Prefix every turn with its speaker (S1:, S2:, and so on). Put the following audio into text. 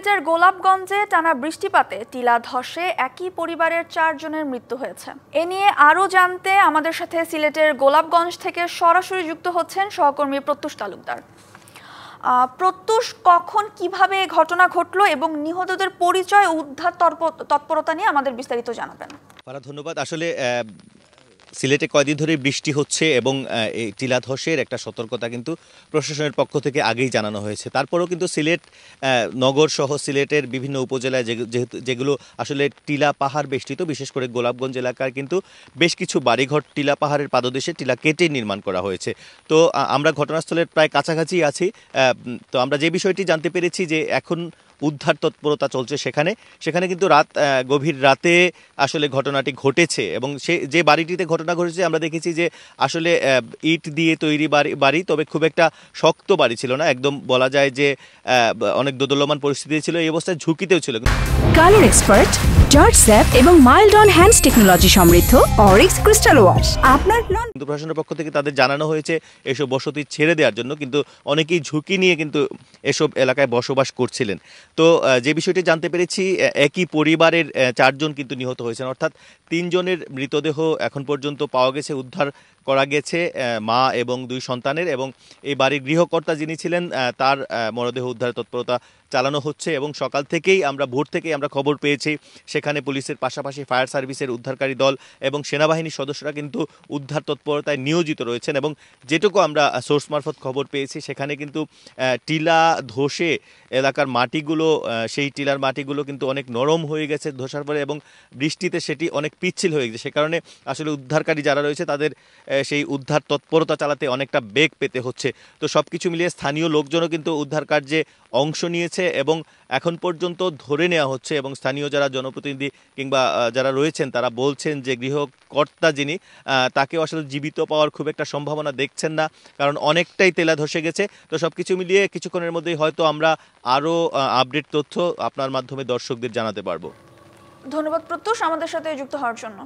S1: সিলেটের গোলাপগঞ্জে টানা বৃষ্টিপাতে টিলা ধসে একই পরিবারের 4 জনের মৃত্যু হয়েছে। এ নিয়ে আরও জানতে আমাদের সাথে সিলেটের গোলাপগঞ্জ থেকে সরাসরি যুক্ত হচ্ছেন সহকর্মী প্রত্যুষ তালুকদার। প্রত্যুষ, কখন কিভাবে ঘটনা ঘটলো এবং নিহতদের পরিচয় উদ্ধার তৎপরতা নিয়ে আমাদের বিস্তারিত জানাবেন।
S2: ধন্যবাদ। আসলে সিলেটে কয়েকদিন ধরে বৃষ্টি হচ্ছে এবং এই টিলা ধসের একটা সতর্কতা কিন্তু প্রশাসনের পক্ষ থেকে আগেই জানানো হয়েছে। তারপরেও কিন্তু সিলেট নগর সহ সিলেটের বিভিন্ন উপজেলায় যেগুলো আসলে টিলা পাহাড় বেষ্টিত, বিশেষ করে গোলাপগঞ্জ এলাকার কিন্তু বেশ কিছু বাড়িঘর টিলা পাহাড়ের পাদদেশে টিলা কেটে নির্মাণ করা হয়েছে। তো আমরা ঘটনাস্থলের প্রায় কাছাকাছি আছি। তো আমরা যে বিষয়টি জানতে পেরেছি যে এখন উদ্ধার তৎপরতা চলছে সেখানে কিন্তু গভীর রাতে আসলে ঘটনাটি ঘটেছে এবং যে বাড়িটিতে ঘটনা ঘটেছে আমরা দেখেছি যে আসলে ইট দিয়ে তৈরি বাড়ি, তবে খুব একটা শক্ত বাড়ি ছিল না, একদম বলা যায় যে অনেক দোদুল্যমান পরিস্থিতি ছিল, এই অবস্থায় ঝুঁকিতেও ছিল।
S3: কালার এক্সপার্ট, জর্জ স্যাপ এবং মাইল্ড অন হ্যান্ডস টেকনোলজি সমৃদ্ধ অরিক্স ক্রিস্টাল ওয়াশ আপনার
S2: কিন্তু প্রশাসনের পক্ষ থেকে তাদের জানানো হয়েছে এসব বসতি ছেড়ে দেওয়ার জন্য, কিন্তু অনেকেই ঝুঁকি নিয়ে কিন্তু এসব এলাকায় বসবাস করছিলেন। তো যে বিষয়টি জানতে পেরেছি, একই পরিবারের 4 জন কিন্তু নিহত হয়েছেন, অর্থাৎ 3 জনের মৃতদেহ এখন পর্যন্ত পাওয়া গেছে, উদ্ধার করা গেছে মা এবং 2 সন্তানের, এবং এই বাড়ির গৃহকর্তা যিনি ছিলেন তার মরদেহ উদ্ধারের তৎপরতা চালানো হচ্ছে। এবং সকাল থেকেই ভোর থেকেই আমরা খবর পেয়েছি সেখানে পুলিশের পাশাপাশি ফায়ার সার্ভিসের উদ্ধারকারী দল এবং সেনাবাহিনীর সদস্যরা কিন্তু উদ্ধার তৎপরতায় নিয়োজিত রয়েছেন। এবং যেটুকু আমরা সোর্স মারফত খবর পেয়েছি সেখানে কিন্তু টিলা ধসে এলাকার মাটিগুলো, সেই টিলার মাটিগুলো কিন্তু অনেক নরম হয়ে গেছে ধসার পরে, এবং বৃষ্টিতে সেটি অনেক পিচ্ছিল হয়ে গেছে। সে কারণে আসলে উদ্ধারকারী যারা রয়েছে তাদের সেই উদ্ধার তৎপরতা চালাতে অনেকটা বেগ পেতে হচ্ছে। তো সব কিছু মিলিয়ে স্থানীয় লোকজনও কিন্তু উদ্ধার কার্যে অংশ নিয়েছে এবং এখন পর্যন্ত ধরে নেওয়া হচ্ছে, এবং স্থানীয় যারা জনপ্রতিনিধি কিংবা যারা রয়েছেন তারা বলছেন যে গৃহকর্তা যিনি, তাকেও আসলে জীবিত পাওয়ার খুব একটা সম্ভাবনা দেখছেন না, কারণ অনেকটাই তেলা ধসে গেছে। তো সব কিছু মিলিয়ে কিছুক্ষণের মধ্যেই হয়তো আমরা আরও আপডেট তথ্য আপনার মাধ্যমে দর্শকদের জানাতে পারবো।
S1: ধন্যবাদ প্রত্যুষ আমাদের সাথে যুক্ত হওয়ার জন্য।